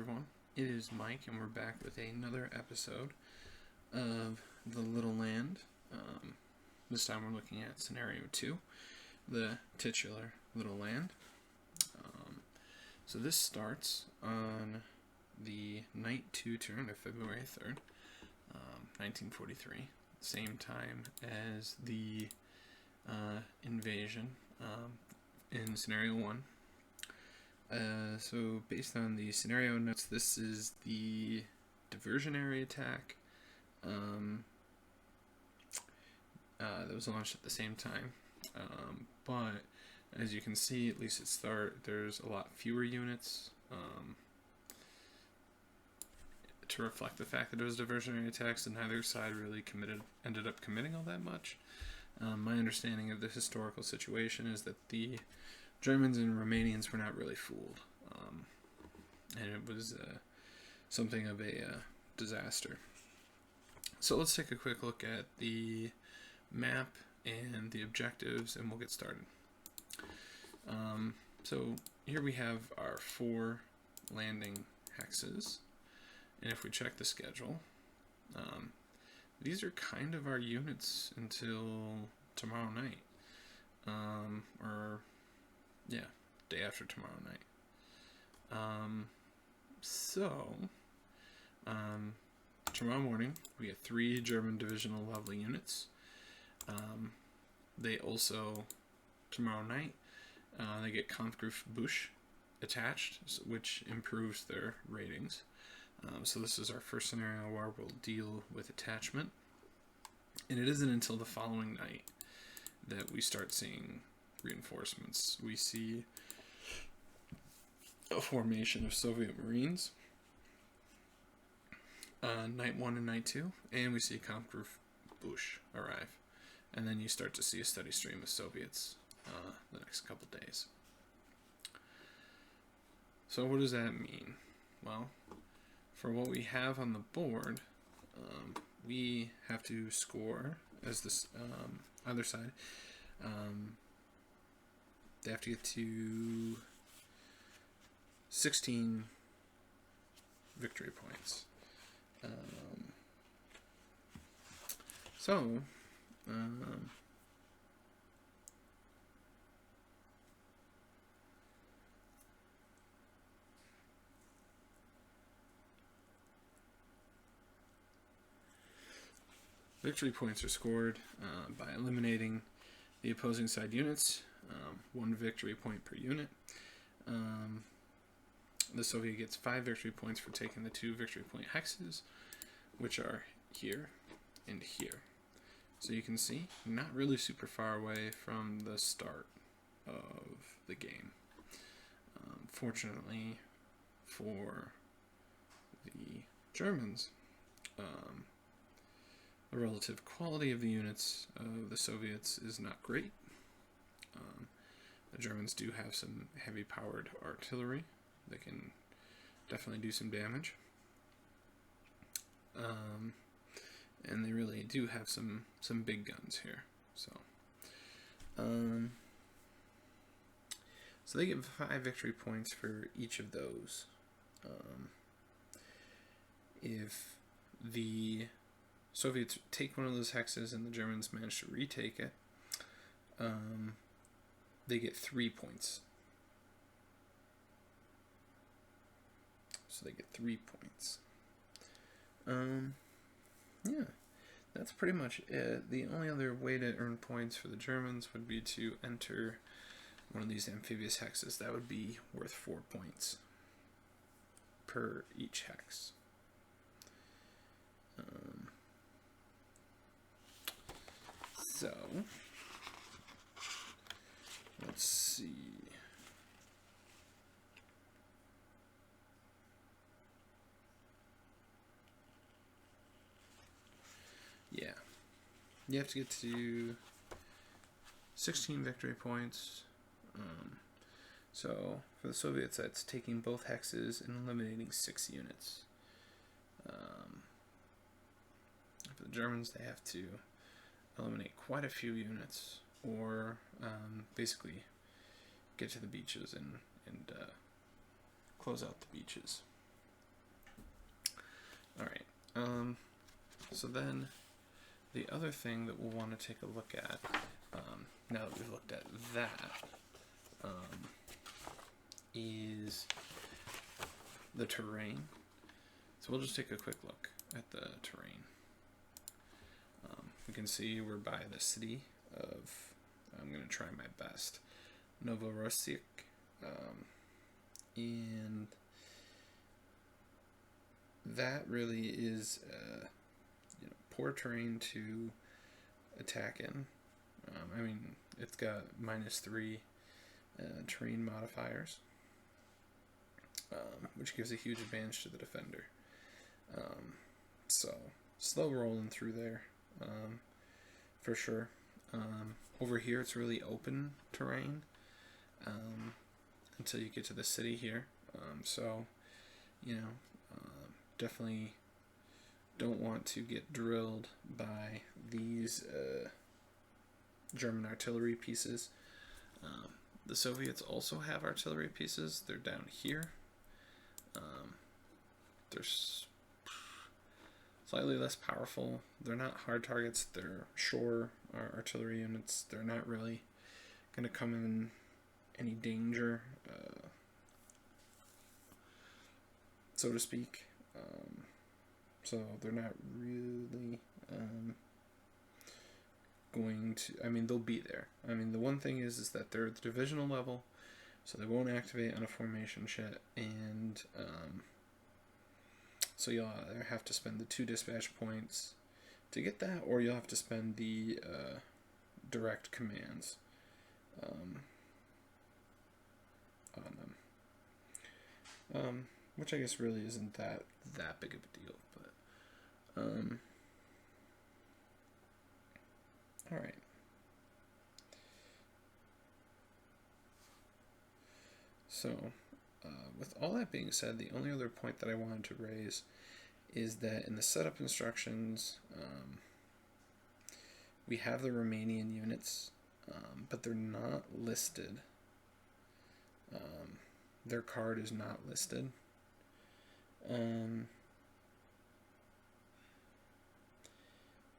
everyone, it is Mike, and we're back with another episode of The Little Land. This time we're looking at Scenario 2, the titular Little Land. So this starts on the night 2 turn of February 3rd, 1943, same time as the invasion in Scenario 1. So based on the scenario notes, this is the diversionary attack that was launched at the same time. But as you can see, at least at start, there's a lot fewer units to reflect the fact that it was diversionary attacks, and neither side really ended up committing all that much. My understanding of the historical situation is that the Germans and Romanians were not really fooled, and it was something of a disaster. So let's take a quick look at the map and the objectives, and we'll get started. So here we have our 4 landing hexes, and if we check the schedule, these are kind of our units until tomorrow night, day after tomorrow night. Tomorrow morning we get 3 German divisional level units. They also, tomorrow night, they get Kampfgruppe Busch attached, which improves their ratings. So this is our first scenario where we'll deal with attachment. And it isn't until the following night that we start seeing reinforcements. We see a formation of Soviet Marines, night 1 and night 2, and we see Kampfgruppe Busch arrive. And then you start to see a steady stream of Soviets the next couple days. So what does that mean? Well, for what we have on the board, we have to score as this other side. They have to get to 16 victory points. Victory points are scored by eliminating the opposing side units, 1 victory point per unit. The Soviet gets 5 victory points for taking the 2 victory point hexes, which are here and here. So you can see, not really super far away from the start of the game. Fortunately for the Germans, the relative quality of the units of the Soviets is not great. The Germans do have some heavy-powered artillery that can definitely do some damage. And they really do have some big guns here. So they get 5 victory points for each of those. If the Soviets take one of those hexes and the Germans manage to retake it, they get 3 points. So they get 3 points. Yeah, that's pretty much it. The only other way to earn points for the Germans would be to enter one of these amphibious hexes. That would be worth 4 points per each hex. So let's see. Yeah, you have to get to 16 victory points. So for the Soviets, that's taking both hexes and eliminating 6 units. For the Germans, they have to eliminate quite a few units, or basically get to the beaches and close out the beaches. Alright, so then the other thing that we'll want to take a look at, now that we've looked at that, is the terrain. So we'll just take a quick look at the terrain. We can see we're by the city of, I'm going to try my best, Novorossiysk, and that really is poor terrain to attack in. I mean, it's got -3 terrain modifiers, which gives a huge advantage to the defender. So slow rolling through there, for sure. Over here it's really open terrain until you get to the city here. So, definitely don't want to get drilled by these German artillery pieces. The Soviets also have artillery pieces. They're down here. They're slightly less powerful. They're not hard targets. They're shore artillery units. They're not really going to come in any danger, so to speak. So they're not really going to, I mean, they'll be there. I mean, the one thing is that they're at the divisional level, so they won't activate on a formation shit, and so you'll either have to spend the 2 dispatch points to get that, or you'll have to spend the direct commands on them. Which I guess really isn't that big of a deal, but alright. So, with all that being said, the only other point that I wanted to raise is that in the setup instructions, we have the Romanian units, but they're not listed. Their card is not listed.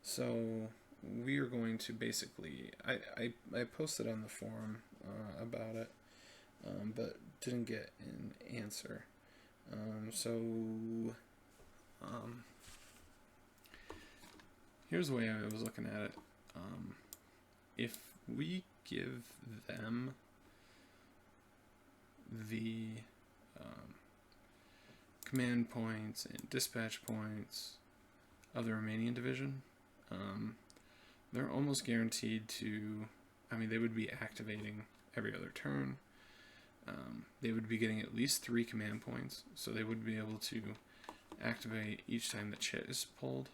So we are going to basically, I posted on the forum about it, but didn't get an answer. Here's the way I was looking at it. If we give them the command points and dispatch points of the Romanian division, they're almost guaranteed to, I mean, they would be activating every other turn. They would be getting at least 3 command points, so they would be able to activate each time the chit is pulled.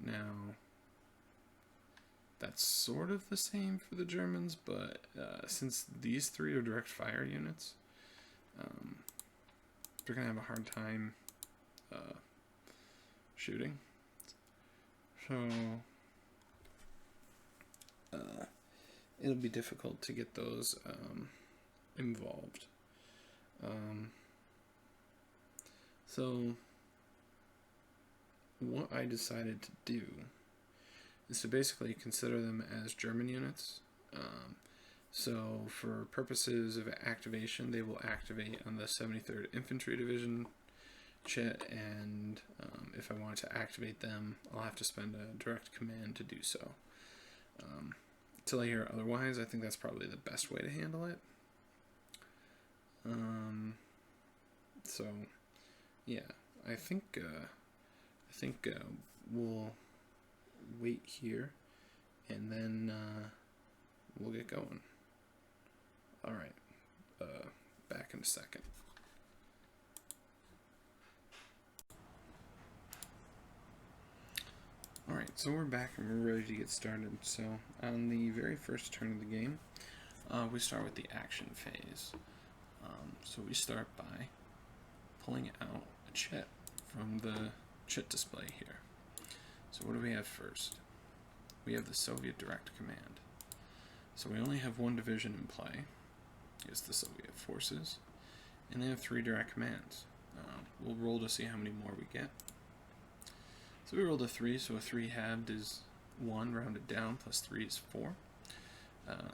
Now, that's sort of the same for the Germans, but since these 3 are direct fire units, they're going to have a hard time shooting. So, it'll be difficult to get those involved. So, what I decided to do is to basically consider them as German units. So for purposes of activation, they will activate on the 73rd Infantry Division chit, and if I wanted to activate them, I'll have to spend a direct command to do so. Till I hear otherwise, I think that's probably the best way to handle it. So yeah, I think we'll wait here, and then we'll get going. Alright, back in a second. Alright, so we're back and we're ready to get started. So, on the very first turn of the game, we start with the action phase. So we start by pulling out a chit from the chit display here. So what do we have first? We have the Soviet direct command. So we only have 1 division in play. It's the Soviet forces, and they have 3 direct commands. We'll roll to see how many more we get. So we rolled a 3, so a 3 halved is 1, rounded down, plus 3 is 4.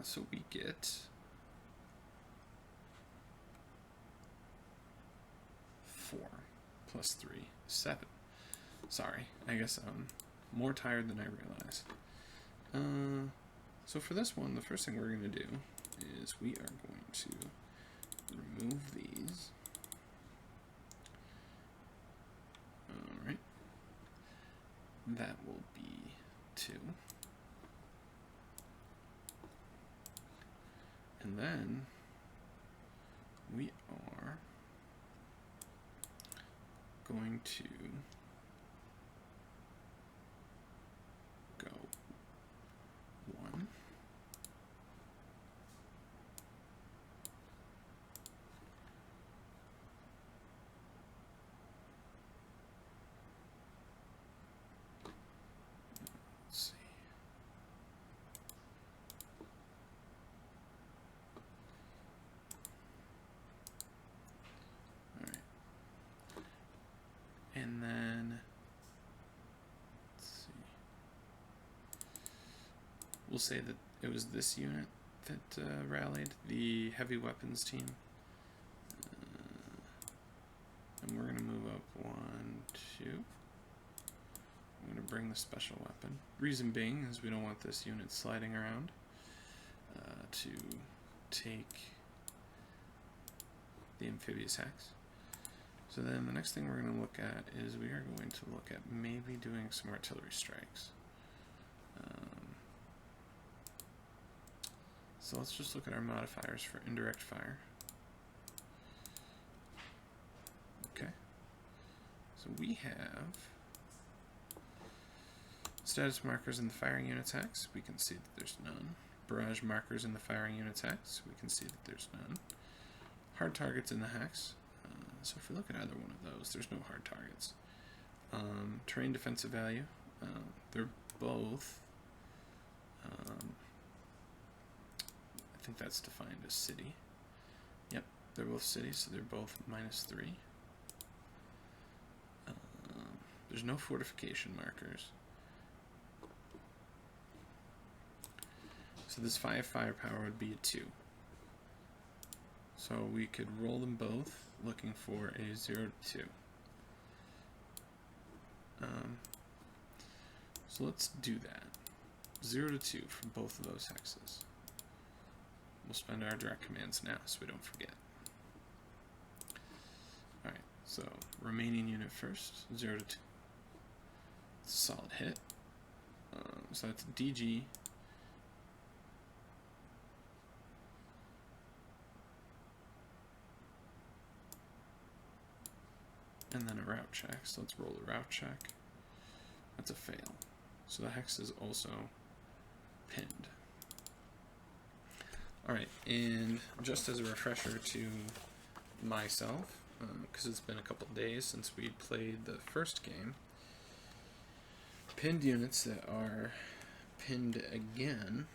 So we get 4 plus 3 is 7. Sorry, I guess I'm more tired than I realized. So for this one, the first thing we're going to do is we are going to remove these. Alright. That will be 2. And then we are going to go 1. Let's see. All right. And then let's see. We'll say that it was this unit that rallied, the heavy weapons team. And we're going to move up 1, 2. I'm going to bring the special weapon. Reason being is we don't want this unit sliding around to take the amphibious hex. So then the next thing we're going to look at is we are going to look at maybe doing some artillery strikes. So let's just look at our modifiers for indirect fire. Okay. So we have status markers in the firing unit's hex. We can see that there's none. Barrage markers in the firing unit's hex. We can see that there's none. Hard targets in the hex. So if we look at either one of those, there's no hard targets. Terrain defensive value. They're both. I think that's defined as city. Yep, they're both cities, so they're both -3. There's no fortification markers. So this 5 firepower would be a 2. So we could roll them both, looking for a 0 to 2. So let's do that. 0 to 2 for both of those hexes. We'll spend our direct commands now so we don't forget. Alright, so remaining unit first, 0 to 2. It's a solid hit. So that's DG. And then a route check, so let's roll a route check. That's a fail. So the hex is also pinned. Alright, and just as a refresher to myself, because it's been a couple days since we played the first game, pinned units that are pinned again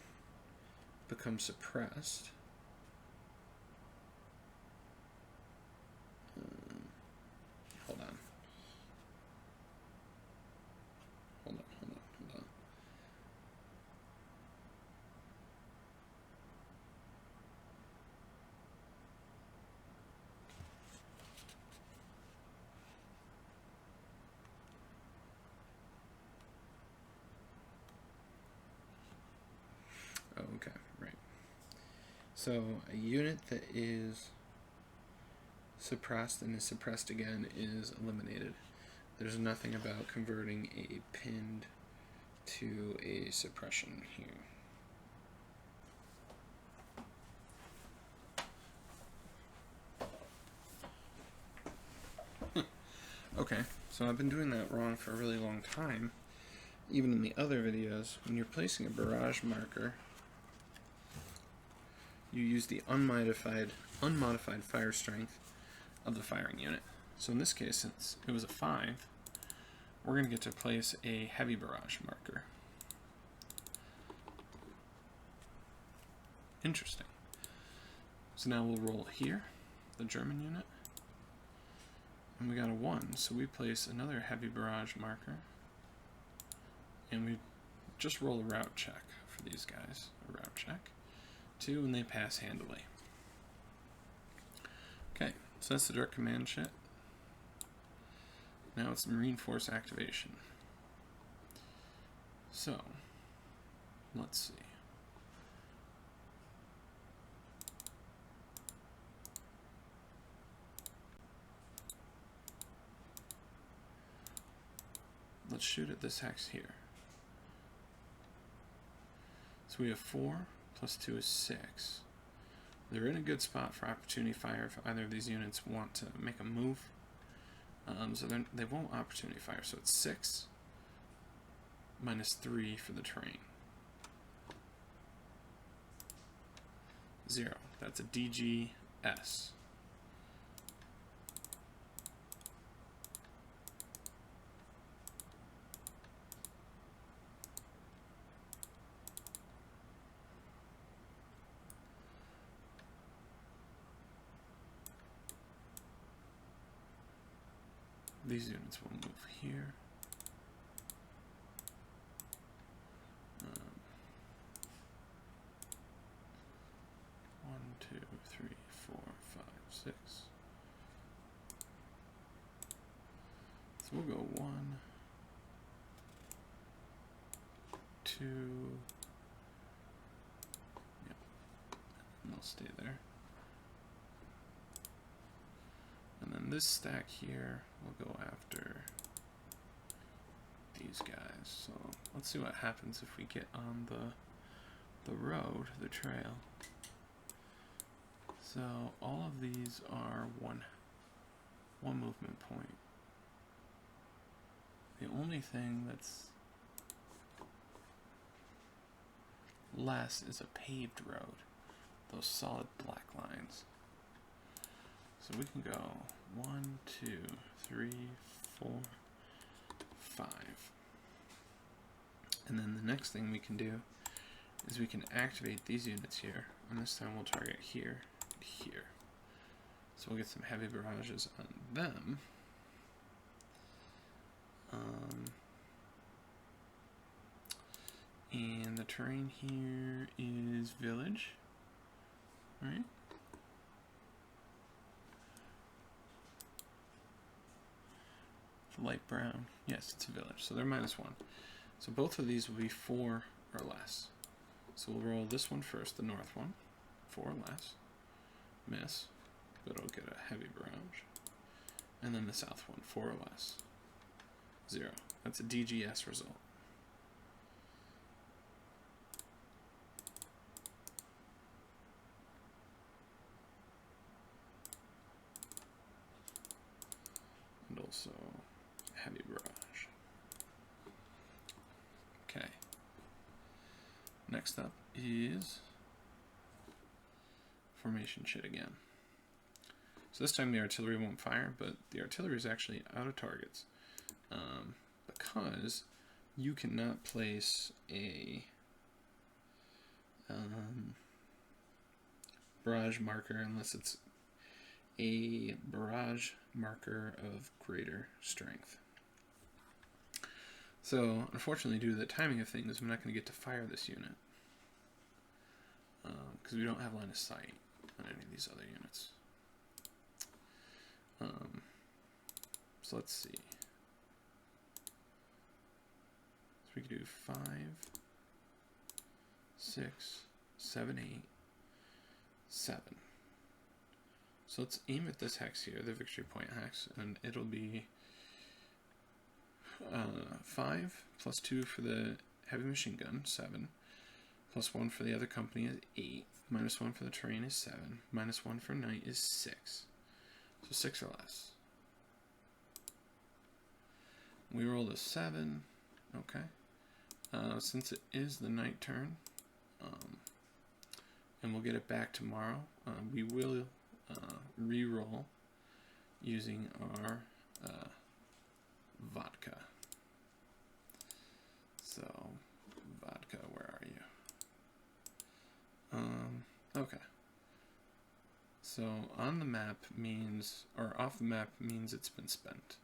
become suppressed. Hold on. Oh, okay, right. So a unit that is suppressed and is suppressed again is eliminated. There's nothing about converting a pinned to a suppression here. Okay, so I've been doing that wrong for a really long time. Even in the other videos, when you're placing a barrage marker, you use the unmodified fire strength of the firing unit. So in this case, since it was a 5, we're going to get to place a heavy barrage marker. Interesting. So now we'll roll here, the German unit. And we got a 1, so we place another heavy barrage marker. And we just roll a route check for these guys. A route check. 2, and they pass handily. Okay, so that's the direct command shit. Now it's Marine Force activation. So, let's see. Let's shoot at this hex here. So we have 4 plus 2 is 6. They're in a good spot for opportunity fire if either of these units want to make a move. So they won't opportunity fire, so it's 6 minus 3 for the terrain. 0. That's a DGS. These units will move here. 1, 2, 3, 4, 5, 6. So we'll go 1, 2. Yep. And they'll stay there. And then this stack here will go after these guys. So let's see what happens if we get on the road, the trail. So all of these are one movement point. The only thing that's less is a paved road, those solid black lines. So we can go 1, 2, 3, 4, 5. And then the next thing we can do is we can activate these units here, and this time we'll target here and here. So we'll get some heavy barrages on them. And the terrain here is village, right? Light brown. Yes, it's a village. So they're -1. So both of these will be 4 or less. So we'll roll this one first, the north one. 4 or less. Miss. But it'll get a heavy barrage. And then the south one, 4 or less. 0. That's a DGS result. And also heavy barrage. Okay. Next up is formation shit again. So this time the artillery won't fire, but the artillery is actually out of targets. Because you cannot place a barrage marker unless it's a barrage marker of greater strength. So, unfortunately, due to the timing of things, I'm not going to get to fire this unit. Because we don't have line of sight on any of these other units. So let's see. So we can do 5, 6, 7, 8, 7. So let's aim at this hex here, the victory point hex, and it'll be 5 plus 2 for the heavy machine gun, 7, plus 1 for the other company is 8, minus 1 for the terrain is 7, minus 1 for night is 6. So 6 or less. We roll a 7, okay. Since it is the night turn, and we'll get it back tomorrow, we will re-roll using our vodka. So, vodka, where are you? Okay. So on the map means, or off the map means it's been spent.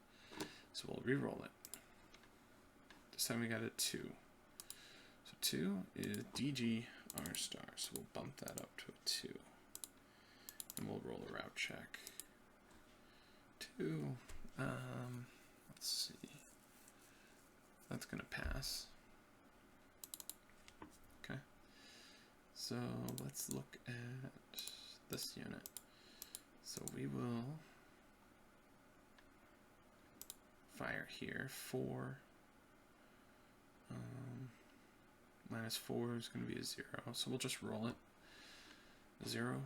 So we'll re-roll it. This time we got a 2. So 2 is DG R star. So we'll bump that up to a 2. And we'll roll a route check. 2. Let's see. That's going to pass. Okay. So let's look at this unit. So we will fire here. 4. Minus 4 is going to be a 0. So we'll just roll it. 0.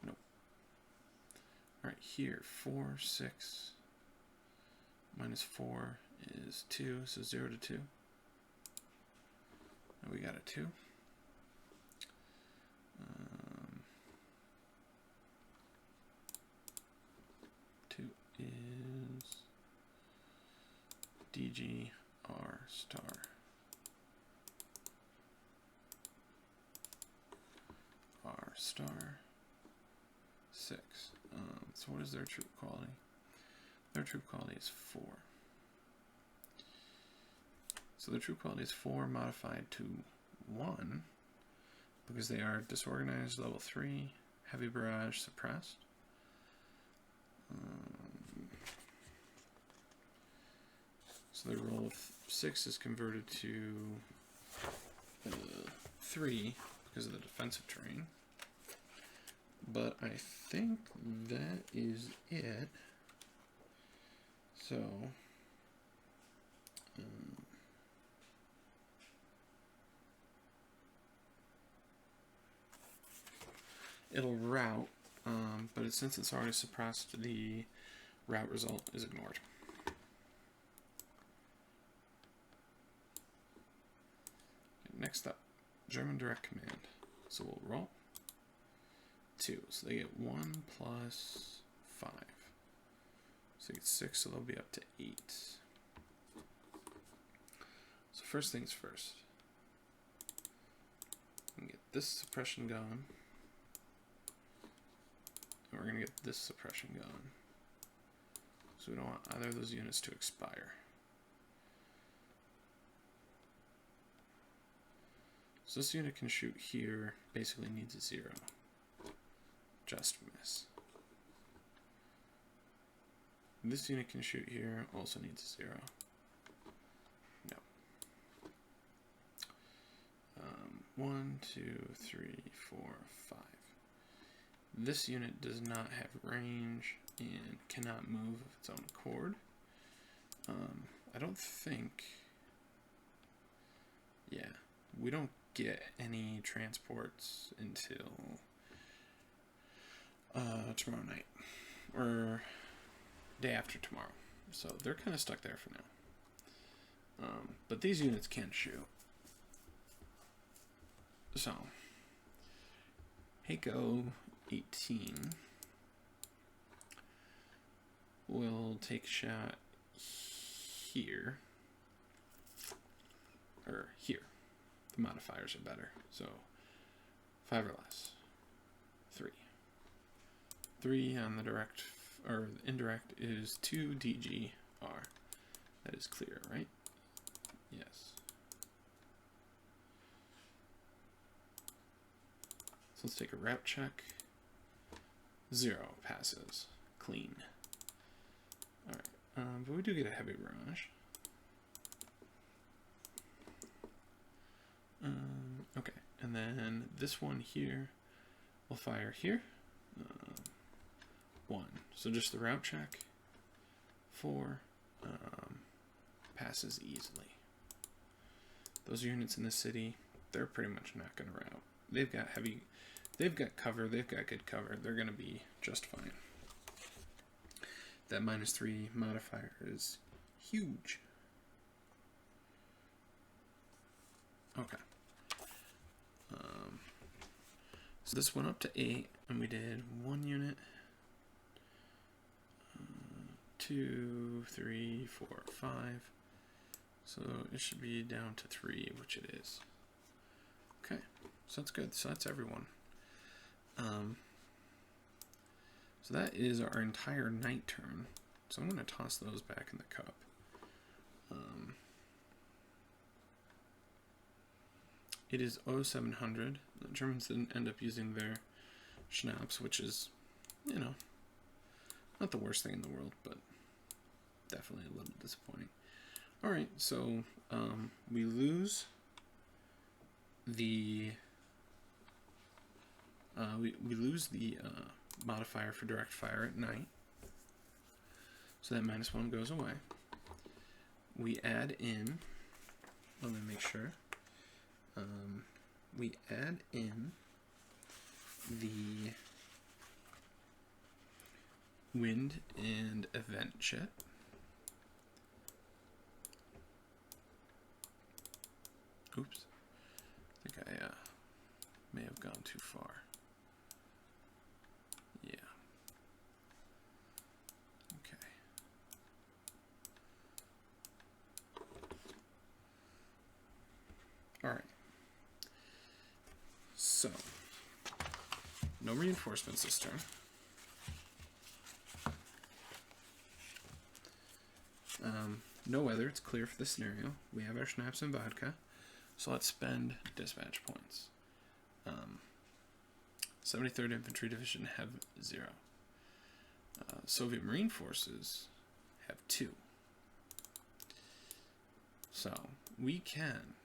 Nope. Alright, here. 4, 6. Minus 4 is 2. So 0 to 2. And we got a 2. 2 is DG R star. R star 6. So what is their troop quality? Their troop quality is 4. So their troop quality is 4 modified to 1 because they are disorganized, level 3, heavy barrage, suppressed. So their roll of 6 is converted to 3 because of the defensive terrain. But I think that is it. So it'll route, but since it's already suppressed, the route result is ignored. Next up, German direct command. So we'll roll 2. So they get 1 plus 5. So they get 6, so they'll be up to 8. So first things first. We can get this suppression going. And we're going to get this suppression going. So we don't want either of those units to expire. So this unit can shoot here, basically needs a 0. Just miss. This unit can shoot here, also needs a 0. No. 1, 2, 3, 4, 5. This unit does not have range and cannot move of its own accord. I don't think... Yeah, we don't get any transports until tomorrow night or day after tomorrow, so they're kind of stuck there for now. But these units can shoot. So Heiko 18 will take a shot here or here. The modifiers are better. So 5 or less. 3. 3 on the direct or indirect is 2 DG R. That is clear, right? Yes. So let's take a route check. 0 passes. Clean. Alright. But we do get a heavy barrage. Okay, and then this one here will fire here. 1. So just the route check. 4 passes easily. Those units in the city, they're pretty much not going to route. They've got cover, they've got good cover. They're going to be just fine. That -3 modifier is huge. Okay. So this went up to 8, and we did 1 unit, 2, 3, 4, 5. So it should be down to 3, which it is. Okay, so that's good. So that's everyone. So that is our entire night turn. So I'm going to toss those back in the cup. It is 0700. The Germans didn't end up using their schnapps, which is, you know, not the worst thing in the world, but definitely a little disappointing. All right, so we lose the modifier for direct fire at night, so that -1 goes away. We add in, let me make sure, we add in the wind and event jet. Oops, I think I may have gone too far. Yeah. Okay. All right. So, no reinforcements this turn. No weather, it's clear for the scenario. We have our schnapps and vodka, so let's spend dispatch points. 73rd Infantry Division have 0. Soviet Marine Forces have 2. So we can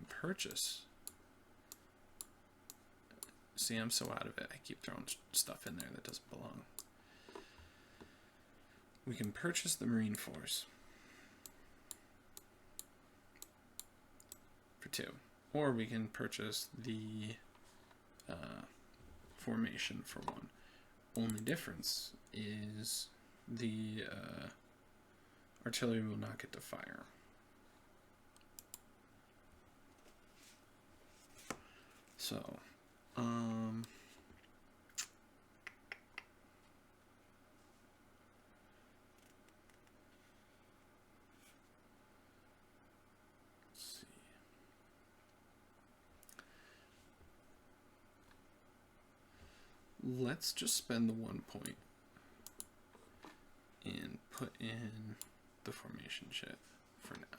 purchase. See, I'm so out of it. I keep throwing stuff in there that doesn't belong. We can purchase the Marine Force for 2, or we can purchase the formation for 1. Only difference is the artillery will not get to fire. So, let's just spend the 1 point and put in the formation chip for now.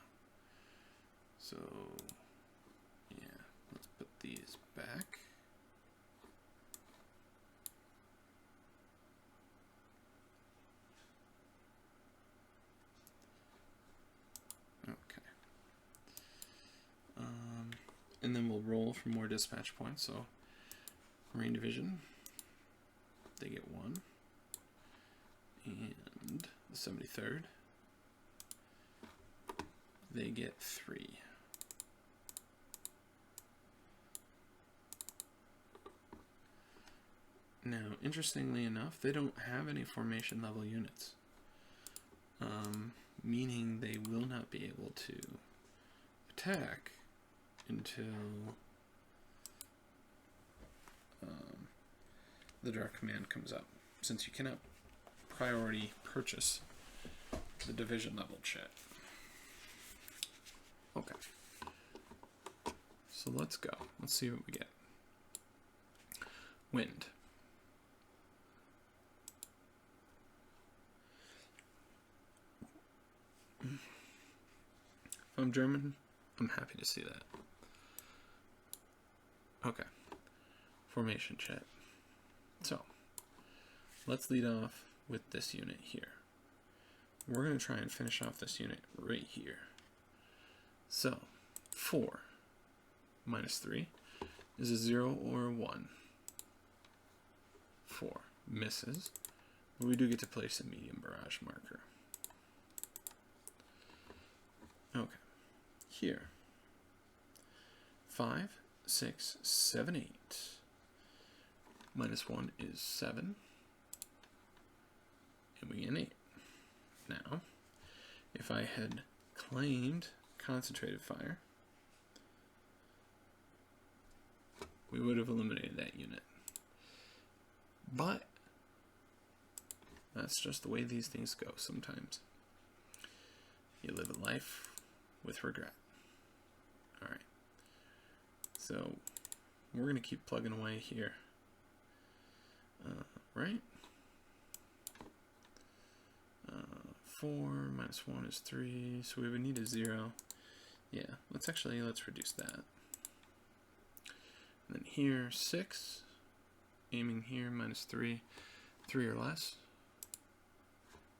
So, yeah, let's put these back. Okay. And then we'll roll for more dispatch points. So, Marine Division, they get 1, and the 73rd, they get 3. Now, interestingly enough, they don't have any formation level units, meaning they will not be able to attack until the direct command comes up, since you cannot priority purchase the division level chat. Okay. So let's go. Let's see what we get. Wind. If I'm German, I'm happy to see that. Okay. Formation chat. So, let's lead off with this unit here. We're going to try and finish off this unit right here. So, 4 minus 3 is a 0 or a 1. 4 misses, but we do get to place a medium barrage marker. Okay, here. 5, 6, 7, 8. Minus 1 is 7. And we get an 8. Now, if I had claimed concentrated fire, we would have eliminated that unit. But that's just the way these things go sometimes. You live a life with regret. Alright. So, we're going to keep plugging away here. Right? 4, minus 1 is 3, so we would need a 0. Yeah, let's reduce that. And then here, 6, aiming here, minus 3, 3 or less,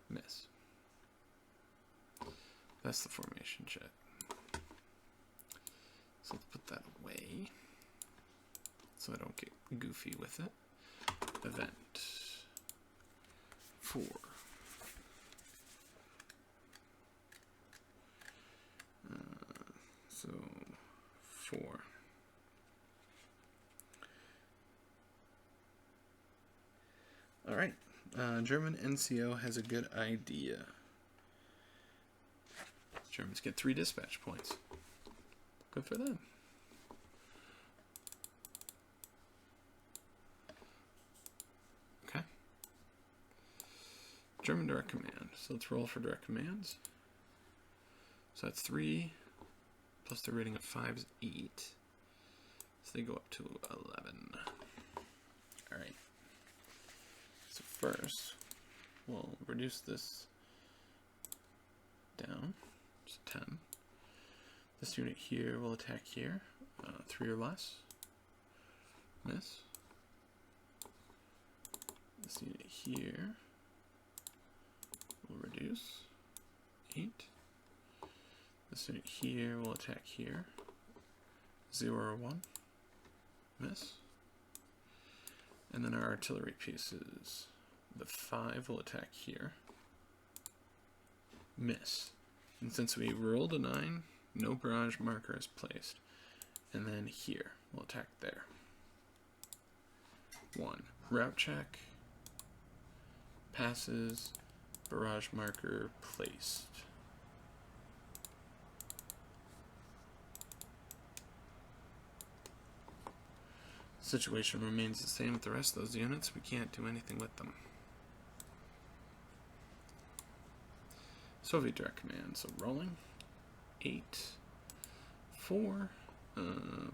miss. That's the formation check. So let's put that away so I don't get goofy with it. Event 4. So 4. All right. German NCO has a good idea. Germans get 3 dispatch points. Good for them. Okay. German direct command. So let's roll for direct commands. So that's 3 plus the rating of 5 is 8. So they go up to 11. All right. So first, we'll reduce this down. So 10. This unit here will attack here. 3 or less. Miss. This unit here will reduce. 8. This unit here will attack here. 0 or 1. Miss. And then our artillery pieces. The 5 will attack here. Miss. And since we rolled a 9, no barrage marker is placed. And then here, we'll attack there. 1. Route check. Passes. Barrage marker placed. Situation remains the same with the rest of those units. We can't do anything with them. Soviet direct command. So rolling. 8. 4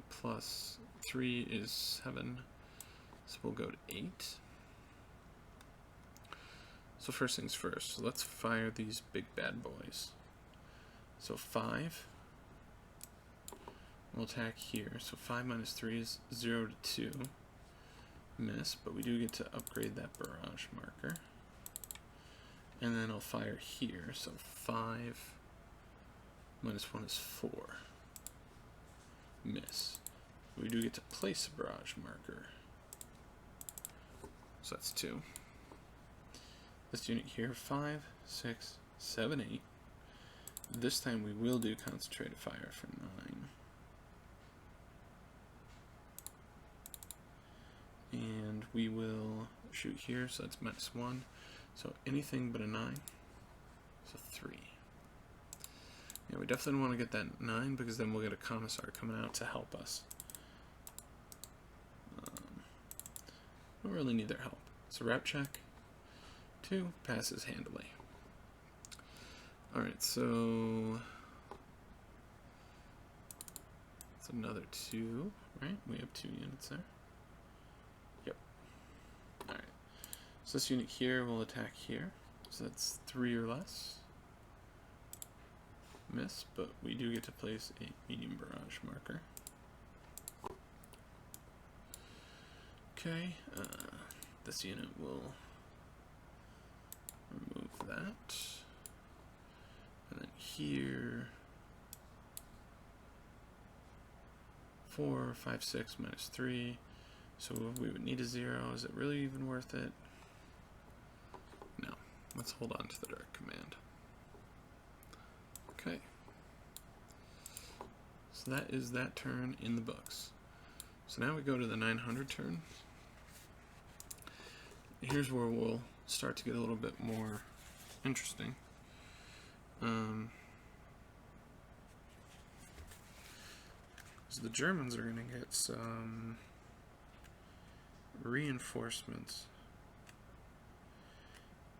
plus 3 is 7. So we'll go to 8. So first things first. Let's fire these big bad boys. So 5. We'll attack here. So 5 minus 3 is 0 to 2. Miss, but we do get to upgrade that barrage marker. And then I'll fire here. So 5 minus 1 is 4. Miss. We do get to place a barrage marker. So that's 2. This unit here, 5, 6, 7, 8. This time we will do concentrated fire for 9. And we will shoot here, so that's minus 1. So anything but a 9. So 3. Yeah, we definitely want to get that 9 because then we'll get a commissar coming out to help us. Don't really need their help. So route check. 2 passes handily. Alright, so it's another 2, right? We have 2 units there. Yep. Alright. So this unit here will attack here. So that's 3 or less. Miss, but we do get to place a medium barrage marker. Okay, this unit will remove that. And then here, 4, 5, 6, minus 3. So we would need a 0. Is it really even worth it? No. Let's hold on to the direct command. Okay. So that is that turn in the books. So now we go to the 900 turn. Here's where we'll start to get a little bit more interesting. So the Germans are going to get some reinforcements.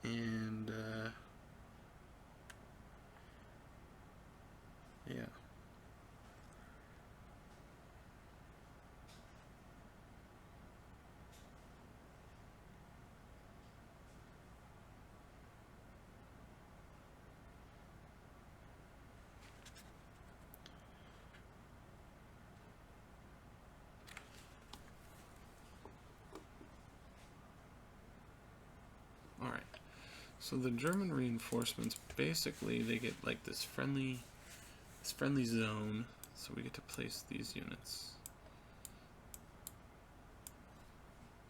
And yeah. So the German reinforcements, basically they get like this friendly zone, so we get to place these units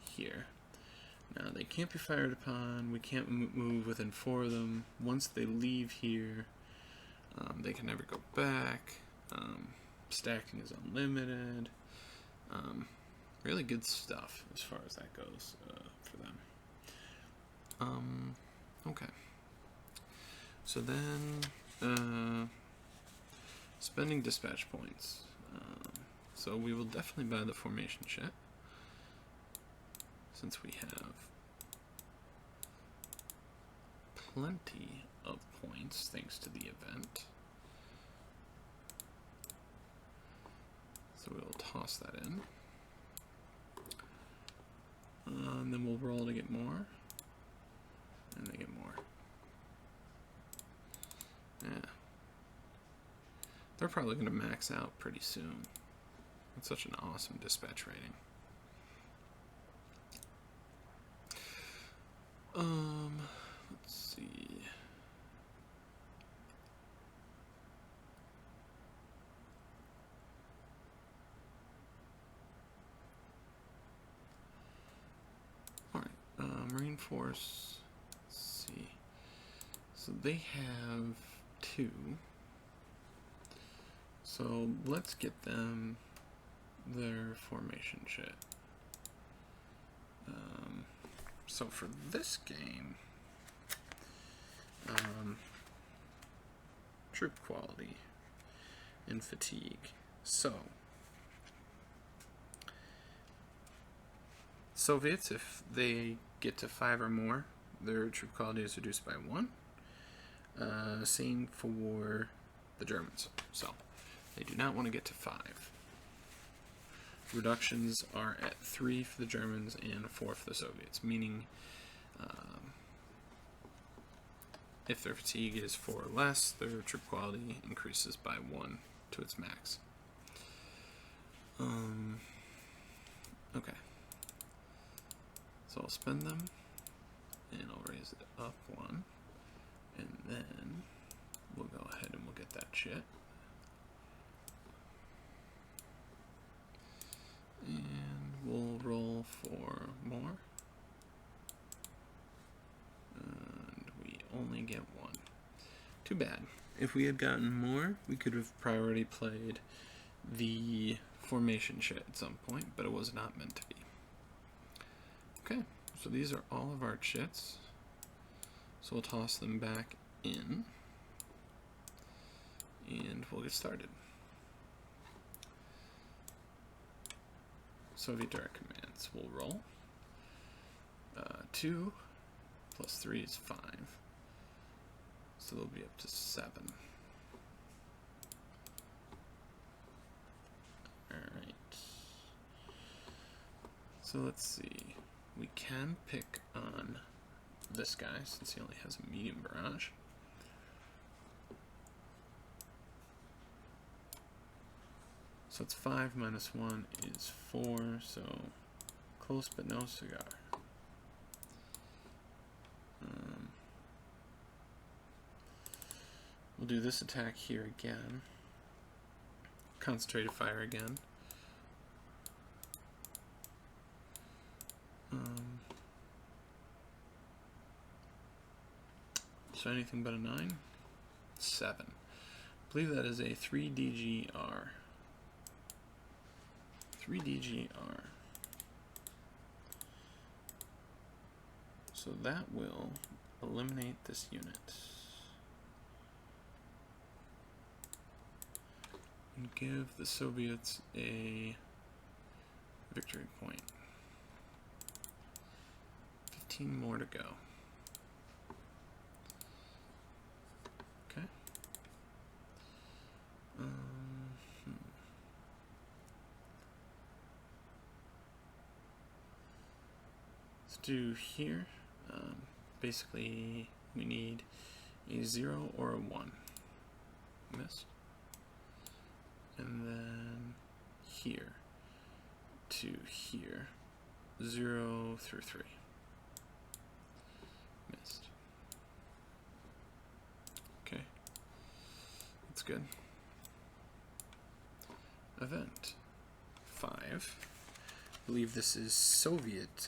here. Now they can't be fired upon, we can't move within 4 of them. Once they leave here, they can never go back. Stacking is unlimited. Really good stuff as far as that goes for them. Okay. So then, spending dispatch points. So we will definitely buy the formation shit, since we have plenty of points thanks to the event. So we'll toss that in. And then we'll roll to get more. And they get more. Yeah. They're probably going to max out pretty soon. It's such an awesome dispatch rating. Let's see. Alright, Marine Force, let's see. So they have 2. So let's get them their formation shit. So for this game, troop quality and fatigue. So Soviets, if they get to 5 or more, their troop quality is reduced by 1. Same for the Germans. So they do not want to get to 5. Reductions are at 3 for the Germans and 4 for the Soviets, meaning if their fatigue is 4 or less, their troop quality increases by 1 to its max. Okay. So I'll spend them, and I'll raise it up 1, and then we'll go ahead and we'll get that shit. And we'll roll for more. And we only get 1. Too bad. If we had gotten more, we could have priority played the formation shit at some point, but it was not meant to be. Okay, so these are all of our chits. So we'll toss them back in. And we'll get started. Soviet direct commands will roll. 2 plus 3 is 5. So they'll be up to 7. Alright. So let's see. We can pick on this guy since he only has a medium barrage. So it's 5 minus 1 is 4, so close but no cigar. We'll do this attack here again. Concentrated fire again. So anything but a 9? 7. I believe that is a 3 DGR. 3 DGR. So that will eliminate this unit. And give the Soviets a victory point. 15 more to go. Okay. Let's do here. Basically, we need a 0 or a 1. Missed. And then here to here. 0 through 3. Missed. good. Event 5. I believe this is Soviet.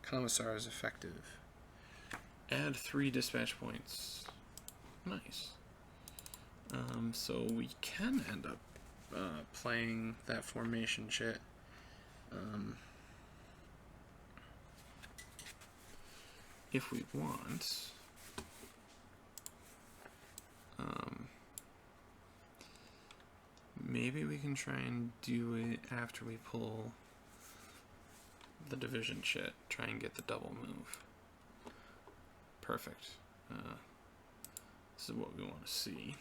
Commissar is effective. Add 3 dispatch points. Nice. So we can end up playing that formation shit. If we want. Maybe we can try and do it after we pull the division shit. Try and get the double move. Perfect. This is what we want to see.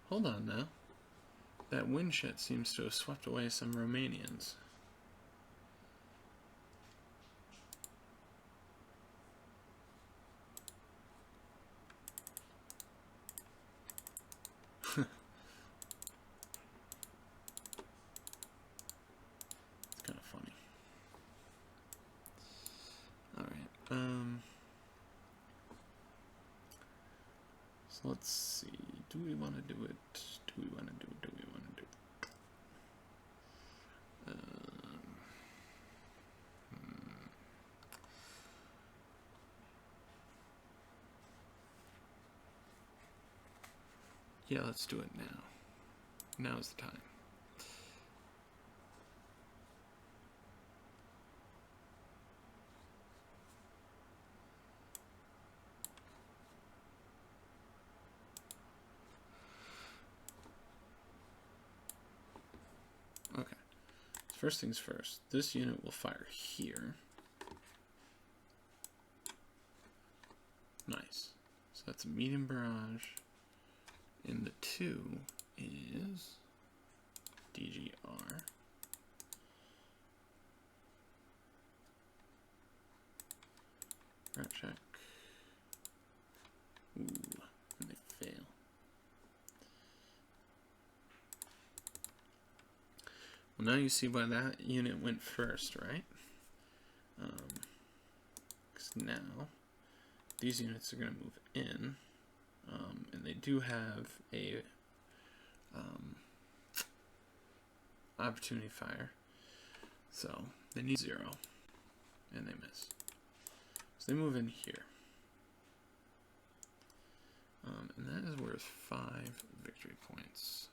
Hold on now. That wind shit seems to have swept away some Romanians. It's kind of funny. Alright, so let's see. Do we want to do it? Do we want to do it? Do we want to do it? Yeah, let's do it now. Now is the time. Okay. First things first, this unit will fire here. Nice. So that's a medium barrage. And the 2 is DGR. Right check. Ooh, and they fail. Well, now you see why that unit went first, right? Because now these units are going to move in. And they do have a opportunity fire, so they need 0, and they miss. So they move in here, and that is worth 5 victory points.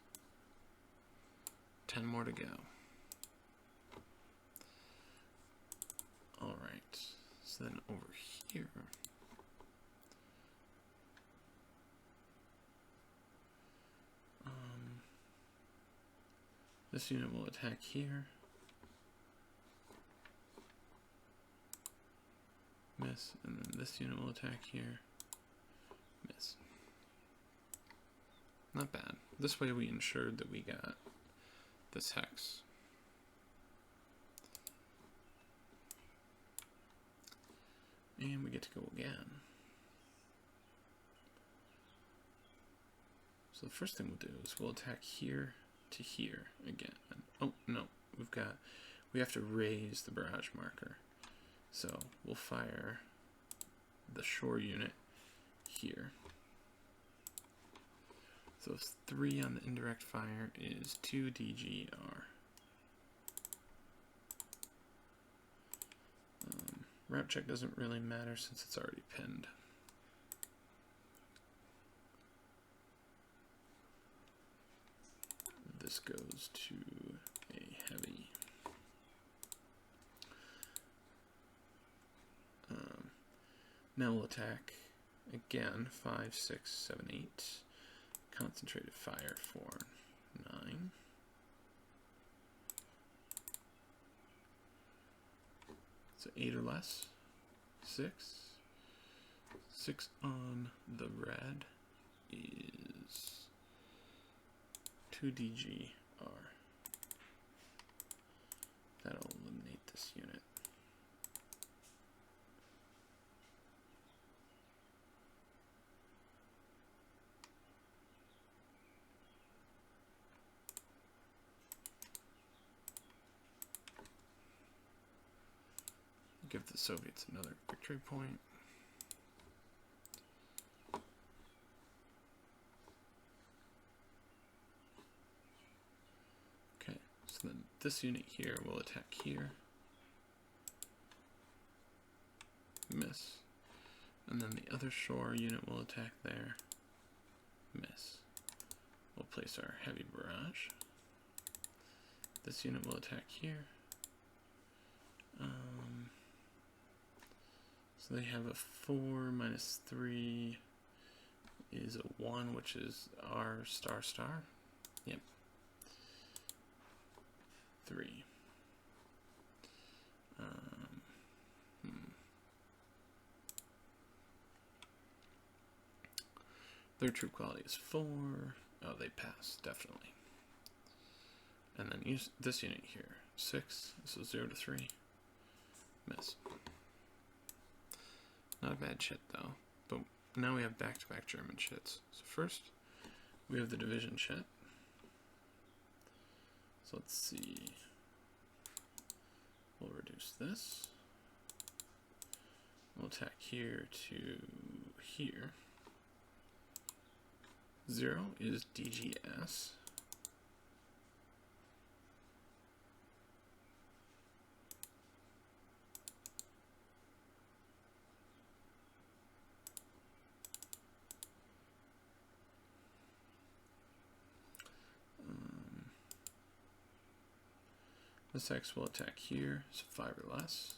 10 more to go. All right. So then over here. This unit will attack here. Miss. And then this unit will attack here. Miss. Not bad. This way we ensured that we got this hex. And we get to go again. So the first thing we'll do is we'll attack here to here again. Oh no, we have to raise the barrage marker. So we'll fire the shore unit here. So 3 on the indirect fire is 2 DGR. Route check doesn't really matter since it's already pinned. This goes to a heavy. Now we'll attack again. 5, 6, 7, 8. Concentrated fire for 9. So 8 or less. 6. 6 on the red is 2 DGR. That'll eliminate this unit. give the Soviets another victory point. Okay, so then this unit here will attack here. Miss. And then the other shore unit will attack there. Miss. We'll place our heavy barrage. This unit will attack here. So they have a 4 minus 3 is a 1, which is our star star. Yep. 3. Their troop quality is 4. Oh, they pass, definitely. And then use this unit here. 6, so 0 to 3. Miss. Not a bad shit though. But now we have back-to-back German shits. So first, we have the division shit. So let's see. We'll reduce this. We'll attack here to here. 0 is DGS. This X will attack here, so 5 or less.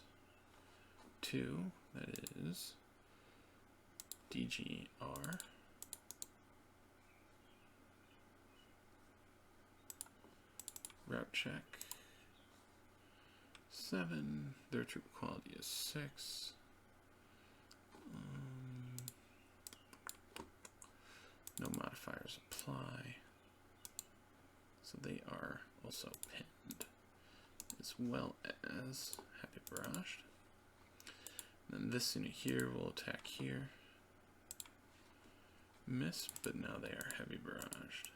2, that is DGR. Route check. 7, their troop quality is 6. No modifiers apply. So they are also pinned, as well as heavy barraged. And then this unit here will attack here. Miss, but now they are heavy barraged.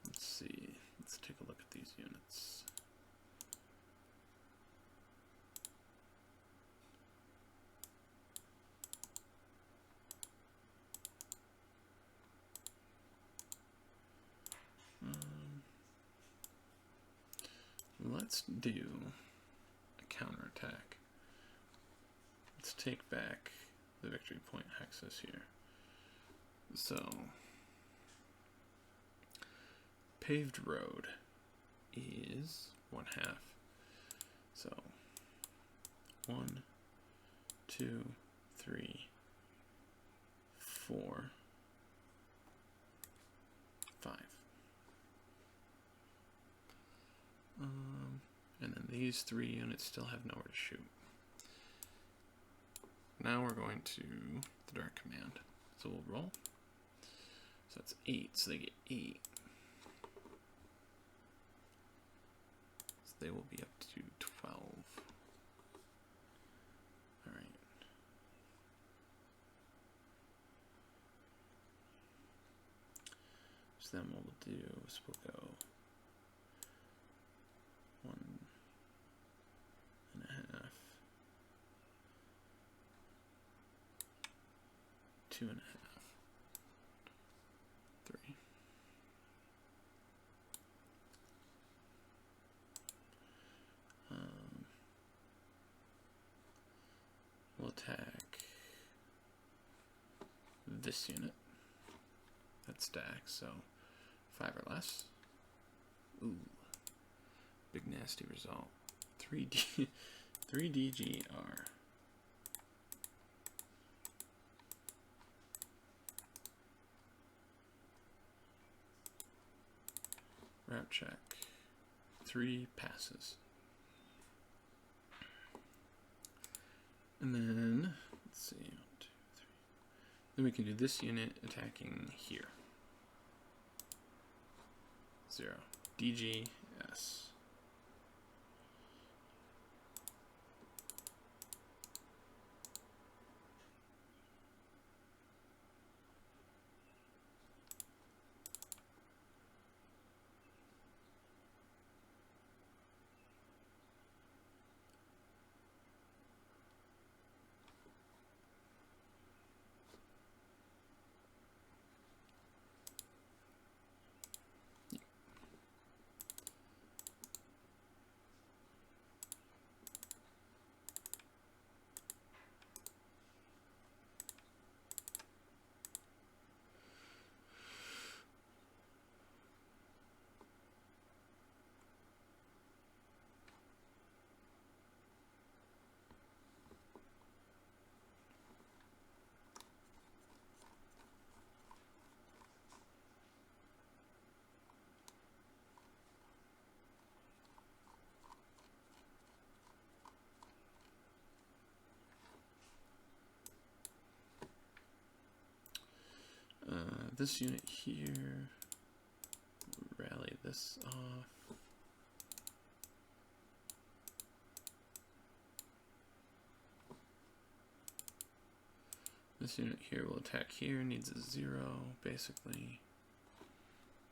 Let's see. Let's take a look at these units. Let's do a counterattack. Let's take back the victory point hexes here. So, paved road is 1/2. So, 1, 2, 3, 4, 5. And then these 3 units still have nowhere to shoot. Now we're going to the Dark Command. So we'll roll. So that's 8, so they get 8. So they will be up to 12. Alright. So then what we'll do is we'll go 1.5, 2.5, 3. We'll attack this unit. That stacks, so 5 or less. Ooh. Big nasty result. 3D 3DGR. Route check. 3 passes. And then let's see, 1, 2, 3. Then we can do this unit attacking here. 0. DGS. this unit here, rally this off. This unit here will attack here, needs a 0, basically.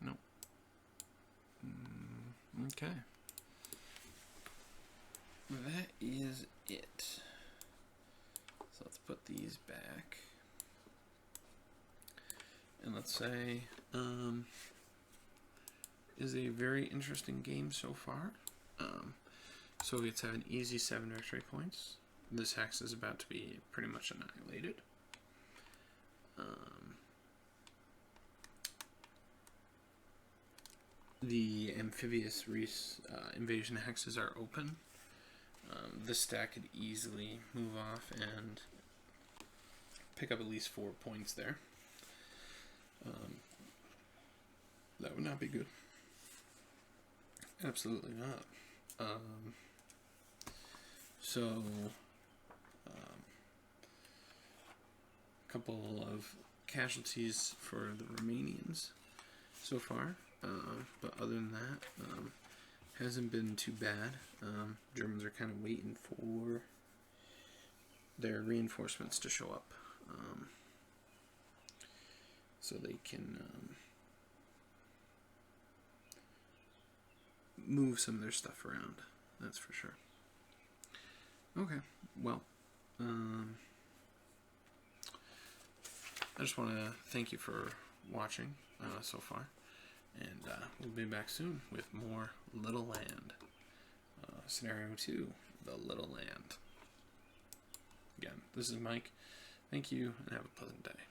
Nope. Okay. That is it. So let's put these back. And let's say, is a very interesting game so far. Soviets have an easy 7 victory points. This hex is about to be pretty much annihilated. The amphibious invasion hexes are open. This stack could easily move off and pick up at least 4 points there. That would not be good. Absolutely not. A couple of casualties for the Romanians so far, but other than that, hasn't been too bad. Germans are kind of waiting for their reinforcements to show up, so they can move some of their stuff around. That's for sure. Okay, well, I just want to thank you for watching so far, and we'll be back soon with more Little Land. Scenario 2, The Little Land. Again, this is Mike. Thank you, and have a pleasant day.